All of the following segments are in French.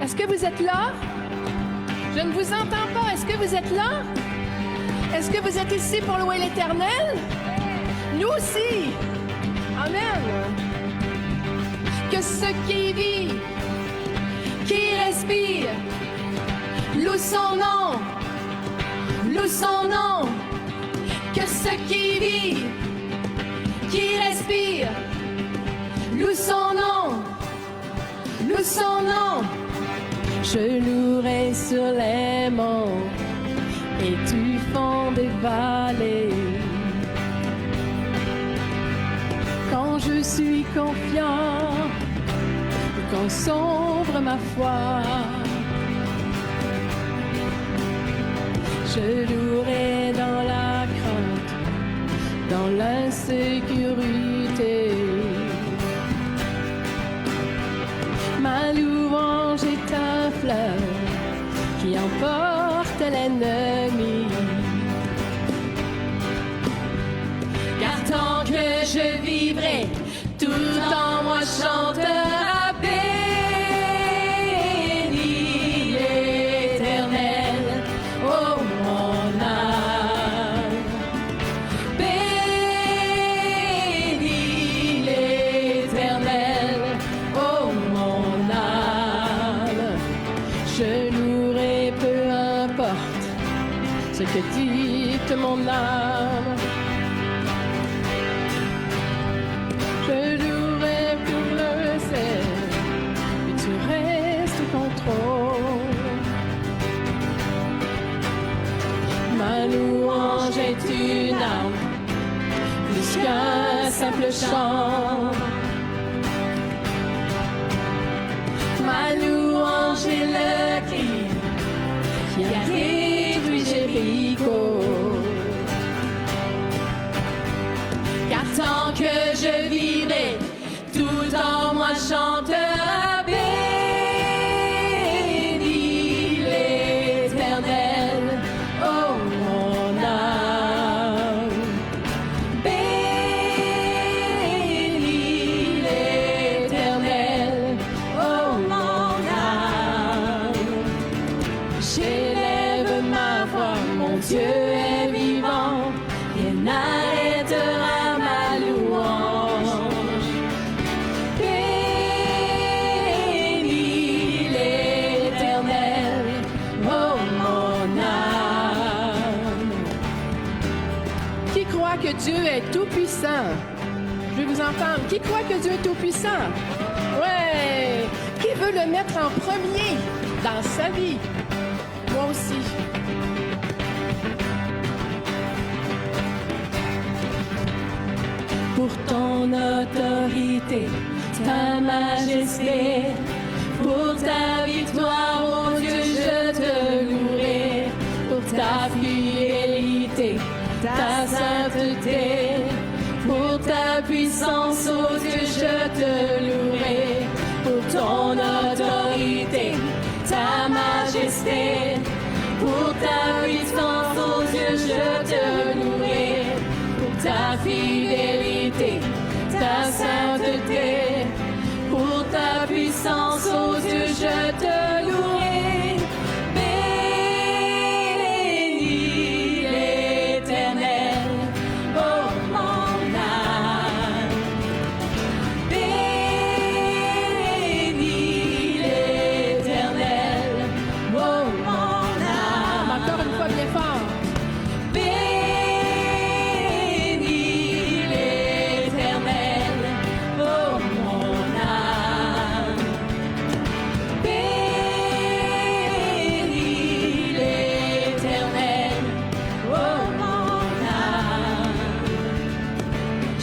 Est-ce que vous êtes là? Je ne vous entends pas. Est-ce que vous êtes là? Est-ce que vous êtes ici pour louer l'Éternel? Nous aussi. Amen. Que ce qui vit, qui respire, loue son nom. Loue son nom. Que ce qui vit, qui respire, loue son nom. Loue son nom. Je louerai sur les monts et du fond des vallées. Quand je suis confiant, quand sombre ma foi, je louerai dans la crainte, dans l'insécurité. Ma louange est un fleuve qui emporte l'ennemi. Car tant que je vivrai, tout en moi chantera béni l'Éternel, oh mon âme. Béni l'Éternel, oh mon âme. Je louerai peu importe ce que dicte mon âme. Je louerai pour le ciel, et tu restes au contrôle. Ma louange est une arme, plus qu'un simple chant. Ma louange est le cri qui a détruit Jéricho. Car tant que je vivrai, tout en moi chantera béni l'Éternel, oh mon âme. Béni l'Éternel, oh mon âme. J'élève ma voix, mon Dieu est vivant, rien n'arrêtera ma louange. Béni l'Éternel, oh mon âme. Qui croit que Dieu est tout-puissant? Je vais vous entendre. Qui croit que Dieu est tout-puissant? Ouais! Qui veut le mettre en premier dans sa vie? Moi aussi. Pour ton autorité, ta majesté, pour ta victoire, oh Dieu, je te louerai. Pour ta fidélité, ta sainteté, pour ta puissance, oh Dieu, je te louerai. Pour ton autorité, ta majesté, pour ta puissance, oh Dieu, je te louerai. Pour ta fidélité, ta sainteté, pour ta puissance, oh Dieu, je te louerai. Béni l'Éternel, oh mon âme. Béni l'Éternel, oh mon âme. Encore une fois bien fort.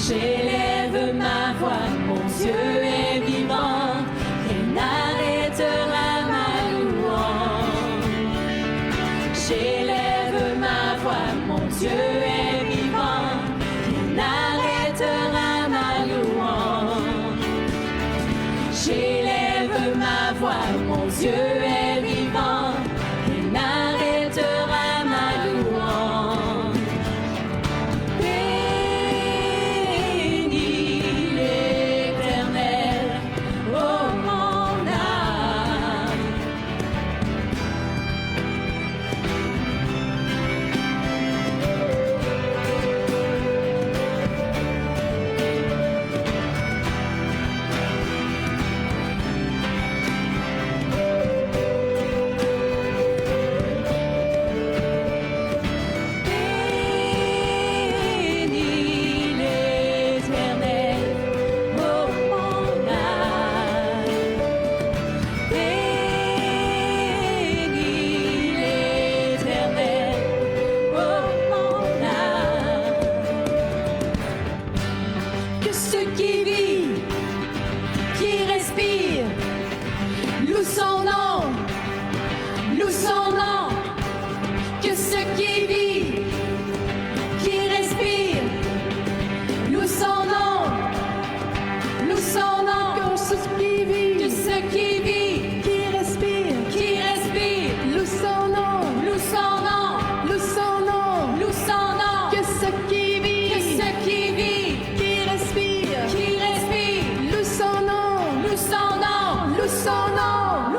J'élève ma voix, mon Dieu est vivant, rien n'arrêtera ma louange. J'élève ma voix, mon Dieu est vivant, rien n'arrêtera ma louange. J'élève ma voix, mon Dieu est vivant, rien n'arrêtera ma louange.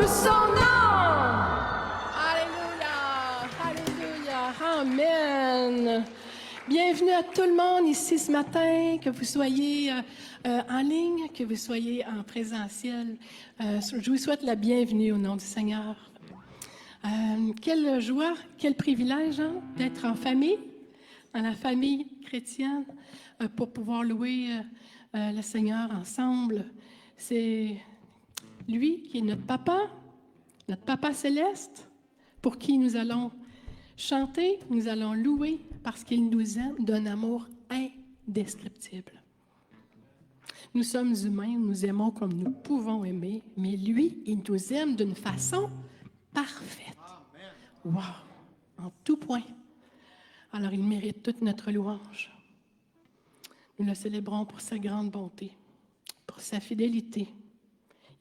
loue son nom. Alléluia, alléluia, amen. Bienvenue à tout le monde ici ce matin, que vous soyez en ligne, que vous soyez en présentiel. Je vous souhaite la bienvenue au nom du Seigneur. Quelle joie, quel privilège d'être en famille, dans la famille chrétienne, pour pouvoir louer le Seigneur ensemble. C'est lui qui est notre Papa céleste, pour qui nous allons chanter, nous allons louer, parce qu'il nous aime d'un amour indescriptible. Nous sommes humains, nous aimons comme nous pouvons aimer, mais lui, il nous aime d'une façon parfaite. Wow! En tout point. Alors, il mérite toute notre louange. Nous le célébrons pour sa grande bonté, pour sa fidélité.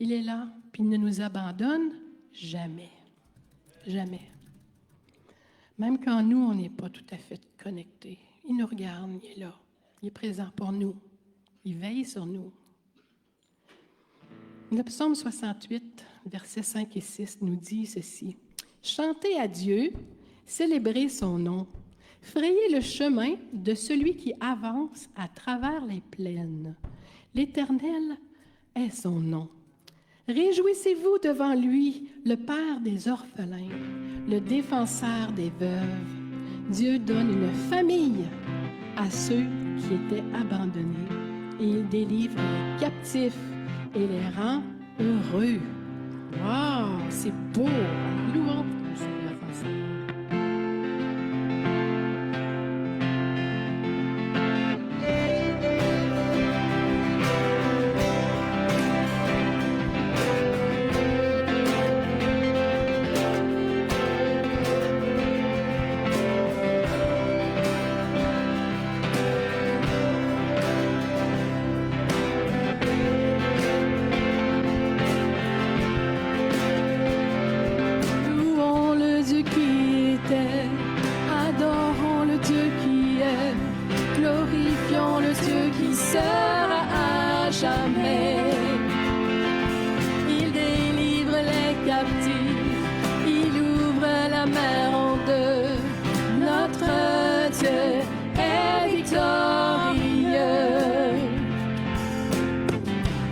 Il est là, puis il ne nous abandonne jamais. Jamais. Même quand nous, on n'est pas tout à fait connectés. Il nous regarde, il est là. Il est présent pour nous. Il veille sur nous. Le psaume 68, versets 5 et 6 nous dit ceci. « Chantez à Dieu, célébrez son nom. Frayez le chemin de celui qui avance à travers les plaines. L'Éternel est son nom. Réjouissez-vous devant lui, le Père des orphelins, le défenseur des veuves. Dieu donne une famille à ceux qui étaient abandonnés, et il délivre les captifs et les rend heureux. » Wow, c'est beau! Louons le Seigneur ensemble.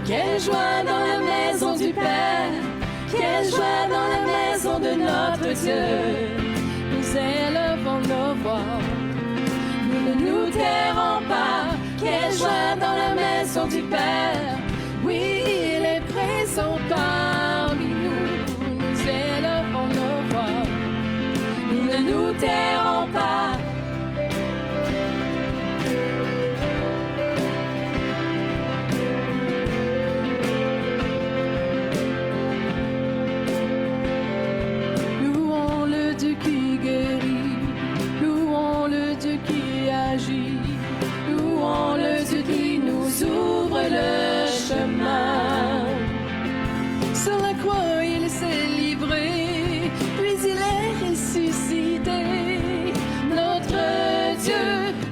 Quelle joie dans la maison du Père, quelle joie dans la maison de notre Dieu. Nous élevons nos voix, nous ne nous tairons pas. Quelle joie dans la maison du Père, oui, il est présent parmi nous. Nous élevons nos voix, nous ne nous tairons pas. Louons-le Dieu qui nous ouvre le chemin. Sur la croix, il s'est livré, puis il est ressuscité. Notre Dieu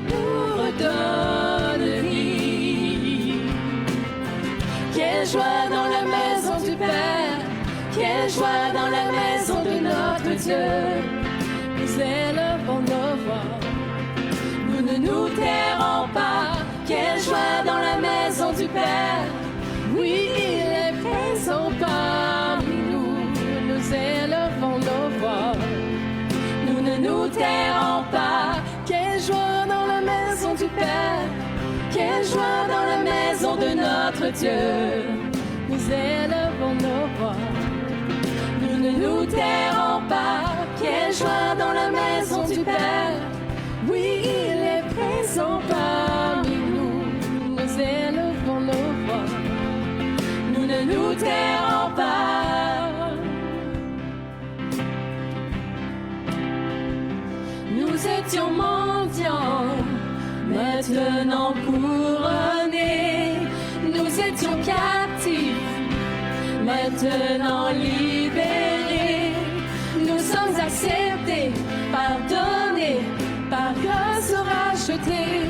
nous redonne vie. Quelle joie dans la maison du Père, quelle joie dans la maison de notre Dieu. Nous élevons nos voix, nous ne nous tairons pas. Quelle joie dans la maison du Père, oui, il est présent parmi nous. Nous élevons nos voix, nous ne nous tairons pas. Quelle joie dans la maison du Père, quelle joie dans la maison de notre Dieu. Nous élevons nos voix, nous ne nous tairons pas. Quelle joie dans la maison du Père, oui, il est présent parmi nous. Nous élevons nos voix, nous ne nous tairons pas. Nous étions mendiants, maintenant couronnés. Nous étions captifs, maintenant libérés. Nous sommes acceptés, pardonnés, par grâce rachetés.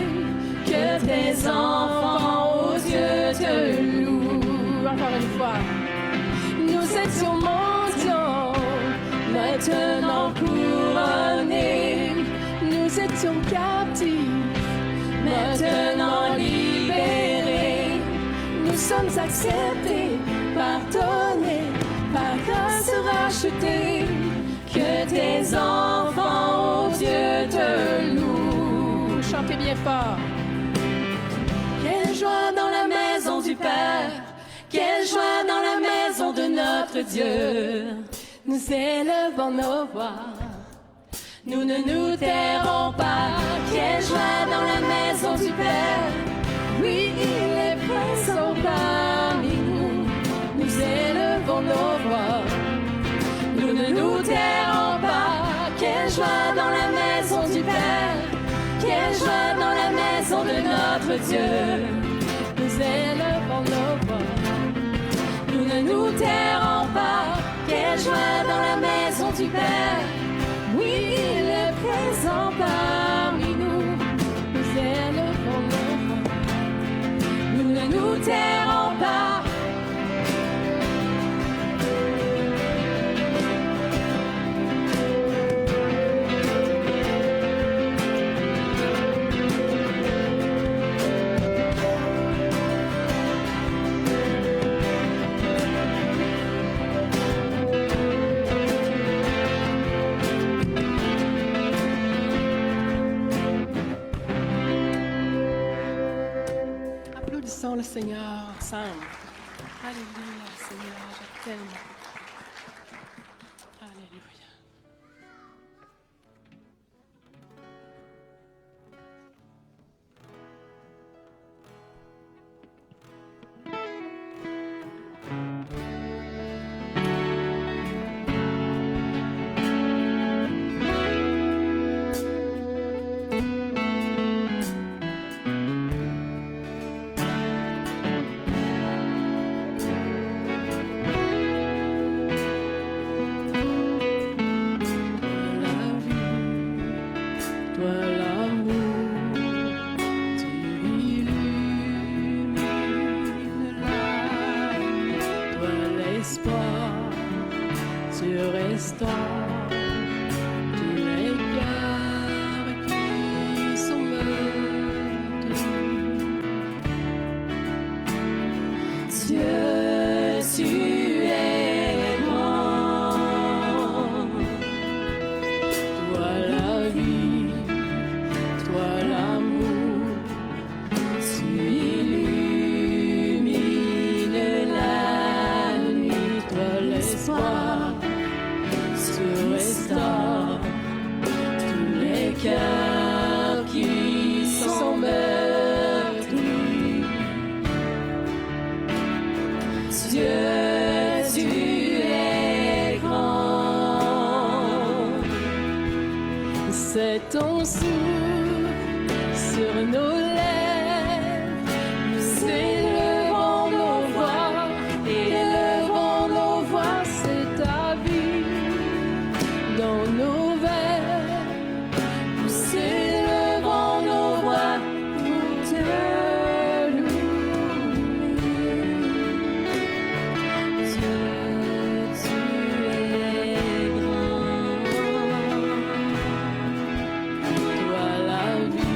Que tes enfants, ô Dieu, te louent. Encore une fois. Nous étions morts. maintenant couronnés. Nous étions captifs, Maintenant libérés, nous sommes acceptés, pardonnés, par grâce rachetés. Que tes enfants, ô Dieu, te louent. Chantez bien fort. Quelle joie dans la maison du Père, quelle joie dans la maison de notre Dieu. Nous élevons nos voix, nous ne nous tairons pas. Quelle joie dans la maison du Père, oui, il est présent parmi nous. Nous élevons nos voix, nous ne nous tairons pas. Quelle joie dans la maison du Père, quelle joie dans la maison de notre Dieu. Nous élevons nos voix, nous ne nous tairons pas. Quelle joie dans la maison du Père, oui, il est présent parmi nous. Nous élevons nos voix, nous ne nous tairons pas. Applaudissons le Seigneur ensemble. Alléluia, Seigneur, je t'aime. Alléluia. C'est ton souffle sur nos lèvres. Nous élevons nos voix, élevons nos voix. C'est ta vie dans nos veines. Nous élevons nos voix pour te louer. Dieu, tu es grand. Toi la vie.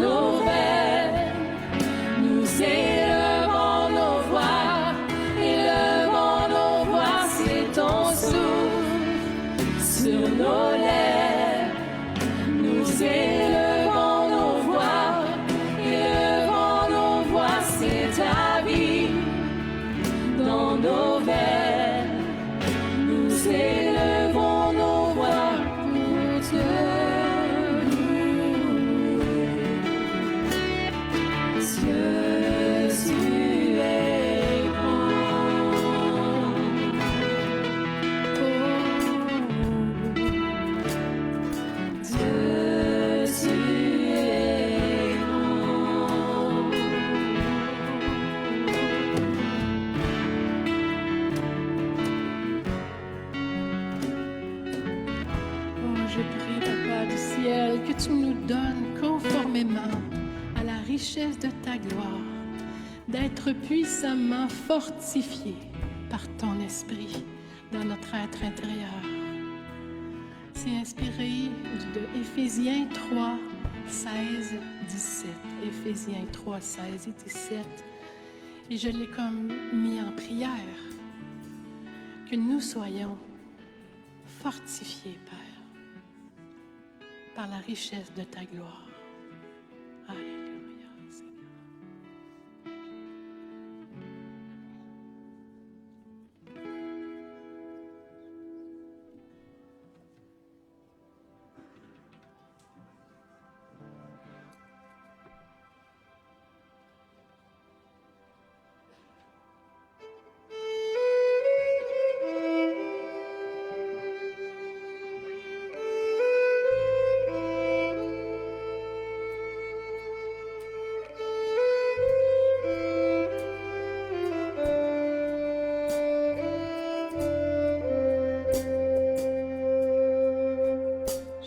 nos veines. Nous élevons nos voix, élevons nos voix, c'est ton souffle sur nos lèvres. Nous élevons nos voix, élevons nos voix, c'est ta vie dans nos veines. Nous élevons nos voix pour te louer. Dieu, tu es grand. Dieu, tu es grand. Je prie, Papa du ciel, que tu nous donnes conformément à la richesse de ta gloire, d'être puissamment fortifiés par ton esprit dans notre être intérieur. C'est inspiré de Éphésiens 3, 16, 17. Éphésiens 3, 16 et 17. Et je l'ai comme mis en prière, que nous soyons fortifiés, Père, par la richesse de ta gloire. Alléluia, Seigneur.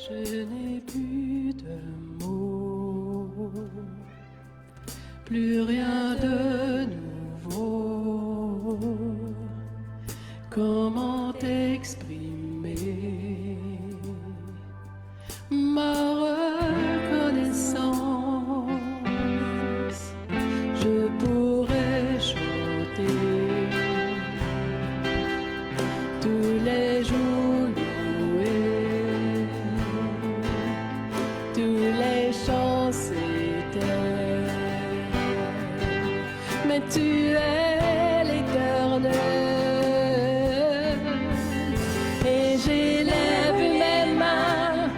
Je n'ai plus de mots, plus rien de nouveau. Comment t'exprimer ma reconnaissance? Je pourrais chanter tous les jours, louer tous les chants s'éteignent, mais tu es l'Éternel. Et j'élève mes mains,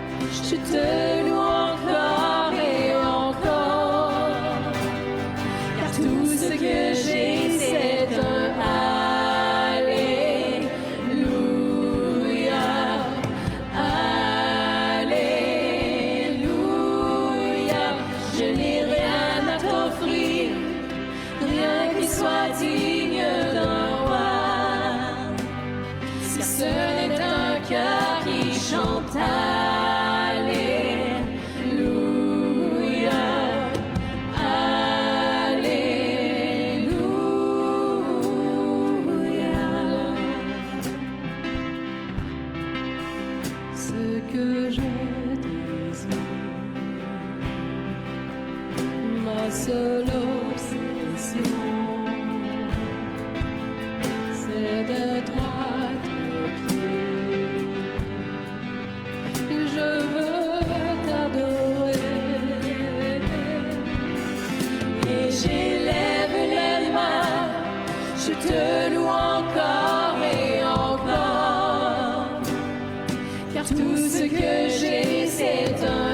je te loue encore et encore, car tout ce que j'ai c'est un Alléluia, Alléluia. Je n'ai rien à t'offrir, rien qui soit digne d'un roi, si ce n'est un cœur qui chante Alléluia, Alléluia. Ce que je désire, ma seule obsession, c'est d'être à tes pieds. Je veux t'adorer et j'élève les mains, je te loue encore et encore, car tout ce que j'ai c'est un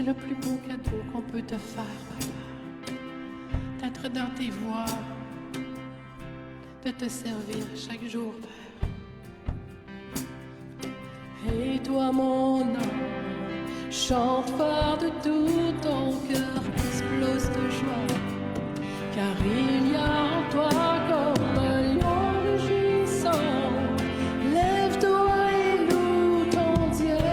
le plus beau cadeau qu'on peut te faire, Papa. D'être dans tes voies, de te servir chaque jour, Père. Et toi, mon âme, chante fort de tout ton cœur, explose de joie, car il y a en toi comme un lion rugissant. Lève-toi et loue ton Dieu.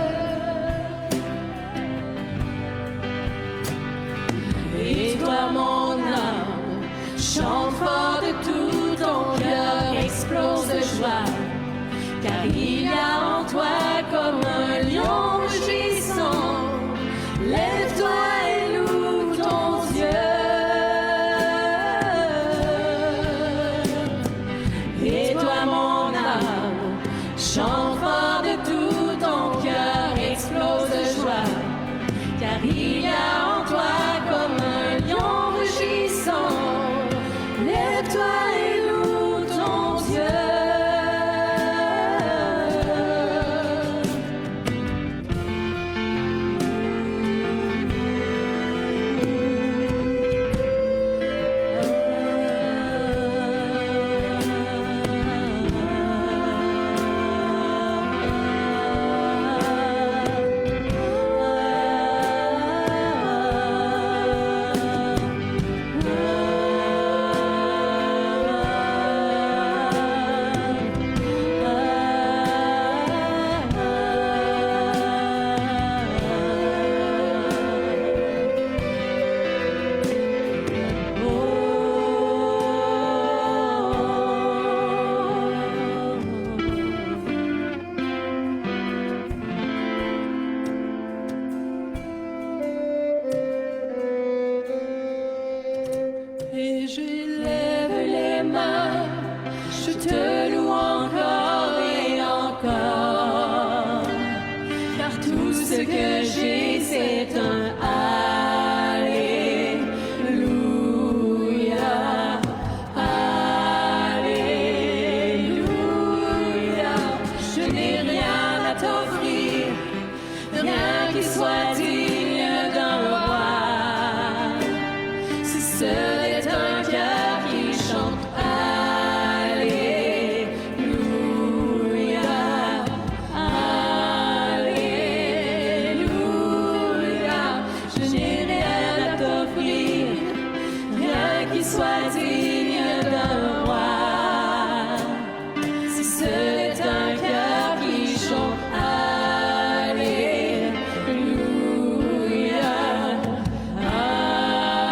Et toi, mon âme, chante fort de tout ton cœur, explose de joie, car il y a en toi comme un lion rugissant. Lève-toi et loue ton Dieu. Et toi, mon âme, chante fort de tout ton cœur, explose de joie, car il y a en toi comme un lion rugissant. Lève-toi et loue ton Dieu. Et j'élève les mains, je te loue encore et encore, car tout ce que j'ai c'est un Alléluia, Alléluia. Je n'ai rien à t'offrir, rien qui soit digne d'un roi. Si seul est un cœur qui chante Alléluia, Alléluia. Je n'ai rien à t'offrir, rien qui soit digne d'un roi. Si seul est un cœur qui chante Alléluia,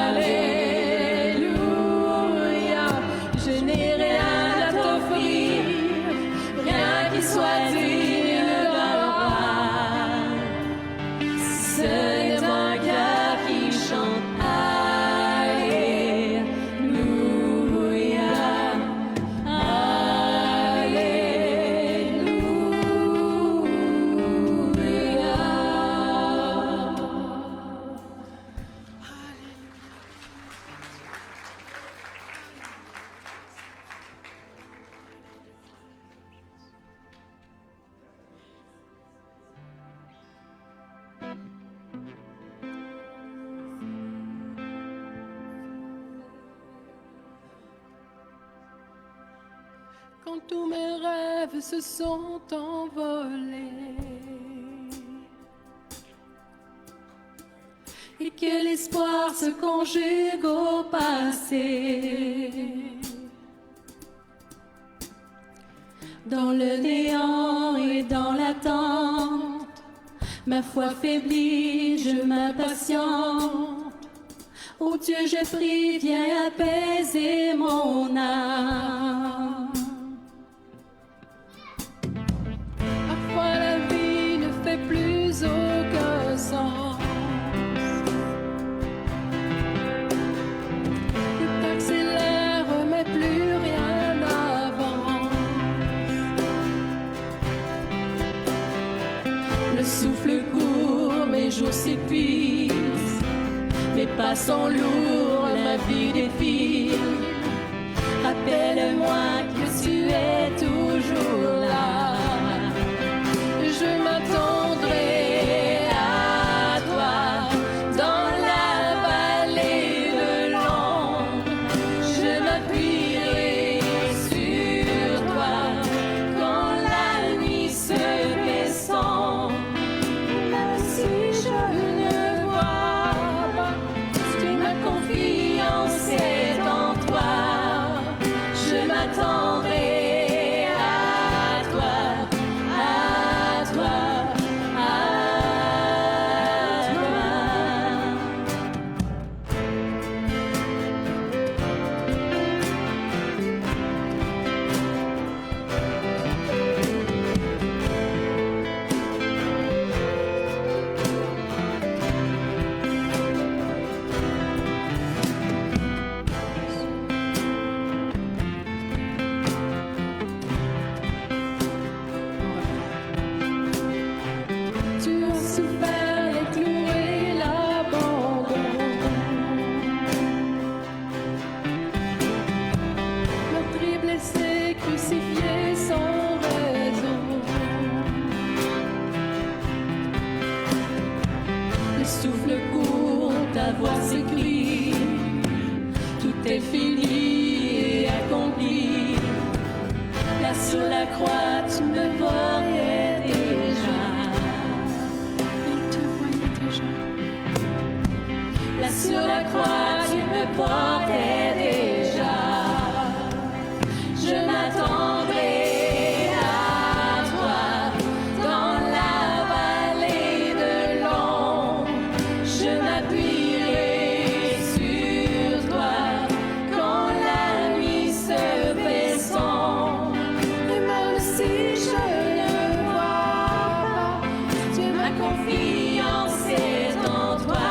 Alléluia. Je n'ai rien à t'offrir, rien qui soit digne d'un roi. Si seul est un cœur qui chante Alléluia, quand tous mes rêves se sont envolés et que l'espoir se conjugue au passé, dans le néant et dans l'attente, ma foi faiblit, je m'impatiente. Oh Dieu, je prie, viens apaiser mon âme. Parfois la vie ne fait plus aucun sens. Tout accélère, mais plus rien n'avance. Le souffle court, mes jours s'épuisent. Mes pas sont lourds, ma vie défile. Rappelle-moi que tu es toujours là. Je m'attendrai à toi dans la vallée de l'ombre. Je m'appuierai sur Sur la croix, tu me voyais déjà. Il te voyait déjà. Là sur la croix, tu me portais déjà. Je m'attendrai à toi dans la vallée de l'ombre. Je m'appuierai sur toi quand la nuit se fait sombre. Et même si je ne vois pas, ma confiance est en toi.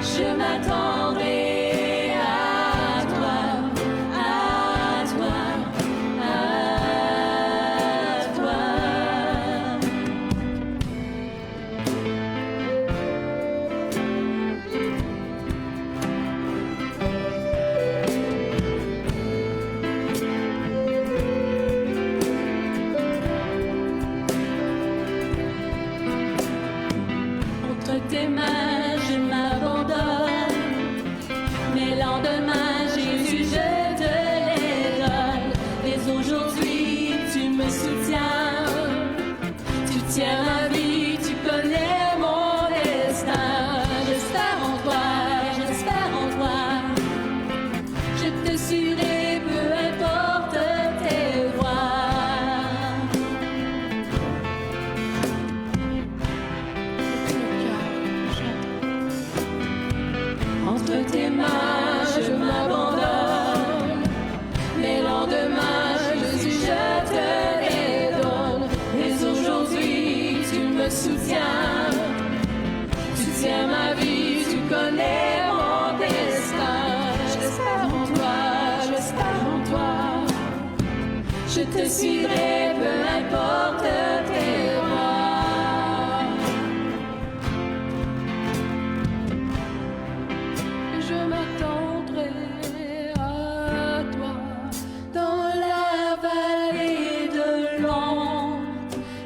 Je m'attendrai à toi, à toi, à toi. Entre tes mains, je m'abandonne. Mes lendemains, Jésus, je te les donne. Dès aujourd'hui, tu me soutiens. Tu tiens ma vie, tu connais mon destin. J'espère en toi, j'espère en toi. Je te suivrai, peu importe tes voies. Entre tes mains, je m'abandonne. Mes lendemains, Jésus, je te les donne. Dès aujourd'hui, tu me soutiens. Tu tiens ma vie, tu connais mon destin. J'espère en toi, j'espère en toi. Je te suivrai, peu importe tes voies. Je m'attendrai à toi dans la vallée de l'ombre.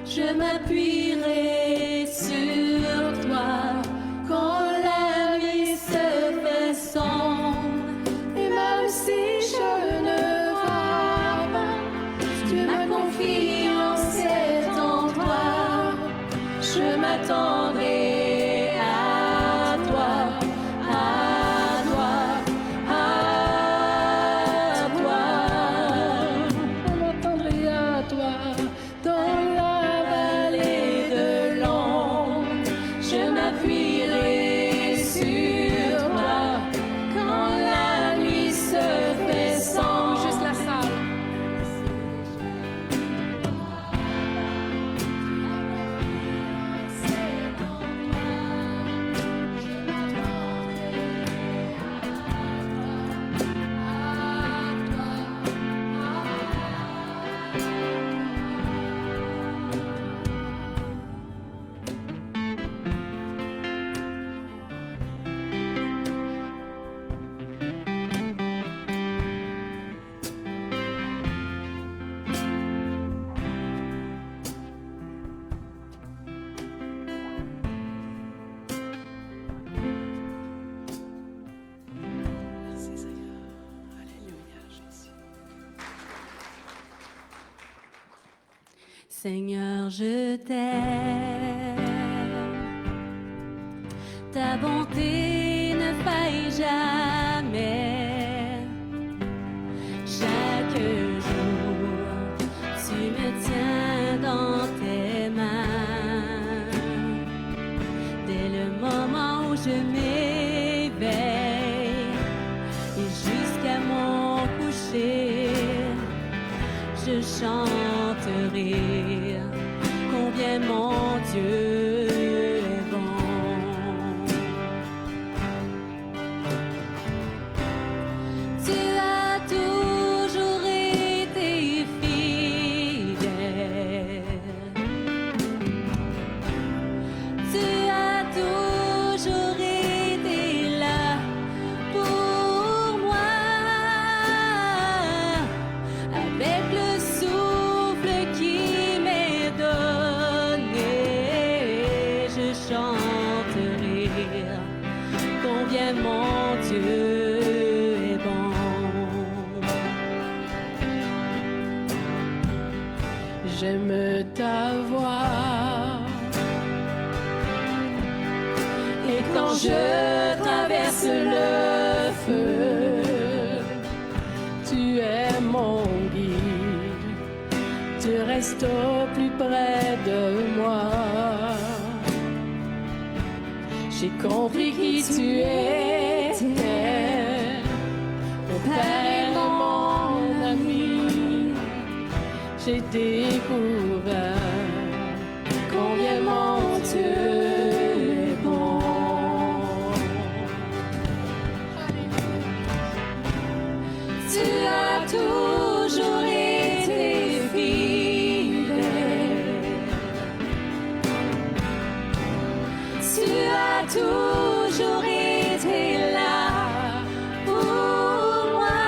Je m'appuierai sur toi quand la nuit se fait sombre. Et même si je ne vois pas, ma confiance est en toi. Je m'attendrai à toi, à toi, à toi. Je m'attendrai à toi dans la vallée de l'ombre. Je m'appuierai sur toi quand la nuit se fait sombre. Juste la salle. Merci Seigneur. Alléluia, Jésus. Seigneur, je t'aime. Ta bonté ne faille jamais. Chaque jour, tu me tiens dans tes mains. Dès le moment où je m'éveille et jusqu'à mon coucher, je chanterai combien mon Dieu est bon. Tu as toujours été fidèle. Tu as toujours été là pour moi. Avec le souffle qui m'est donné, je j'aime ta voix. Et quand je traverse le feu, tu es mon guide, tu restes au plus près de moi. J'ai compris qui tu étais, mon Père et mon ami. J'ai découvert combien mon Dieu est bon. tu as toujours été fidèle. Tu as toujours été là pour moi.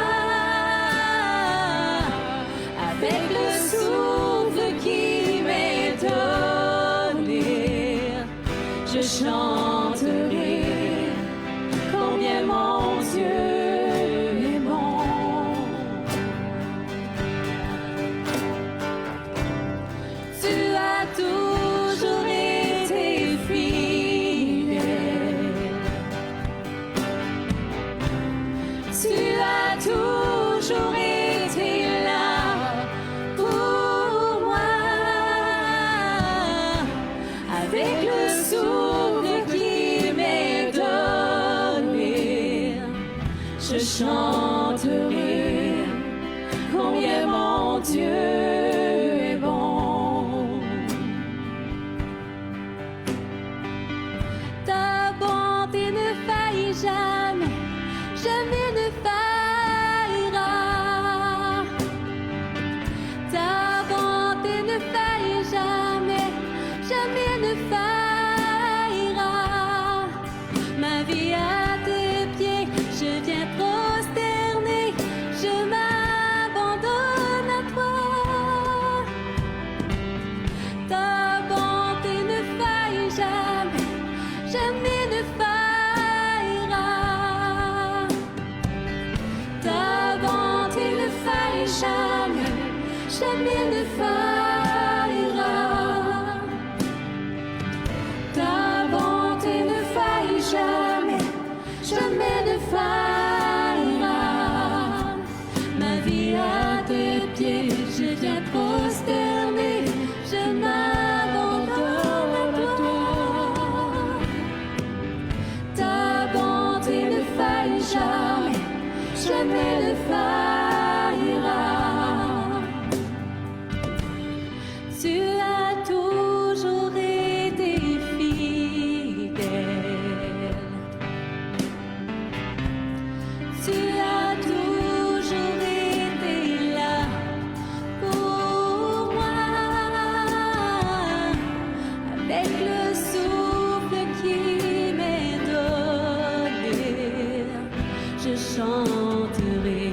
Avec le souffle qui m'est donné, je chanterai combien mon Dieu est bon. Tu as toujours été fidèle. Tu as toujours été là pour moi. Avec le souffle qui m'est donné, je chanterai combien mon Dieu est bon. Ta bonté ne faillit jamais, jamais ne faillira. Ta bonté ne faillit jamais, jamais ne faillira. Ma vie à tes pieds, je viens prosterner, je m'abandonne à toi. Ta bonté ne faillit jamais, jamais ne faillira. Ta bonté ne faillit jamais, jamais ne faillira. Ta bonté ne faillit jamais, jamais ne faillira. Ma vie à tes pieds, je viens prosterner, je m'abandonne à toi. Ta bonté ne faillit jamais, jamais ne faillira. Tu as toujours été fidèle. Tu as toujours été là pour moi. Avec le souffle qui m'est donné, je chanterai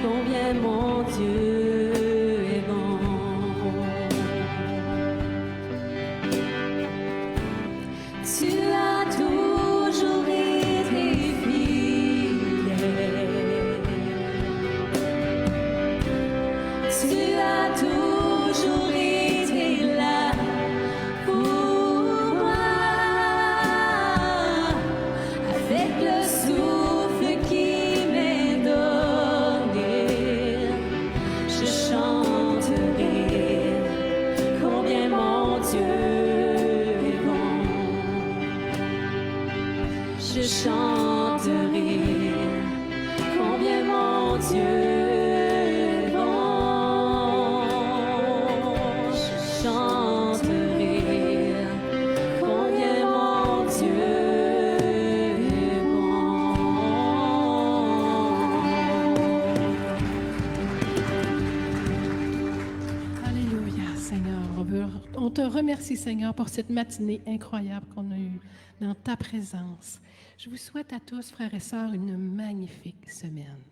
combien mon Dieu est bon. Tu as toujours été fidèle. Tu as toujours été là pour moi. Avec le souffle qui m'est donné, je chanterai combien mon Dieu est bon. Je chanterai combien mon Dieu est bon. Je chanterai combien mon Dieu est bon. Alléluia, Seigneur. On te remercie, Seigneur, pour cette matinée incroyable qu'on a eue dans ta présence. Je vous souhaite à tous, frères et sœurs, une magnifique semaine.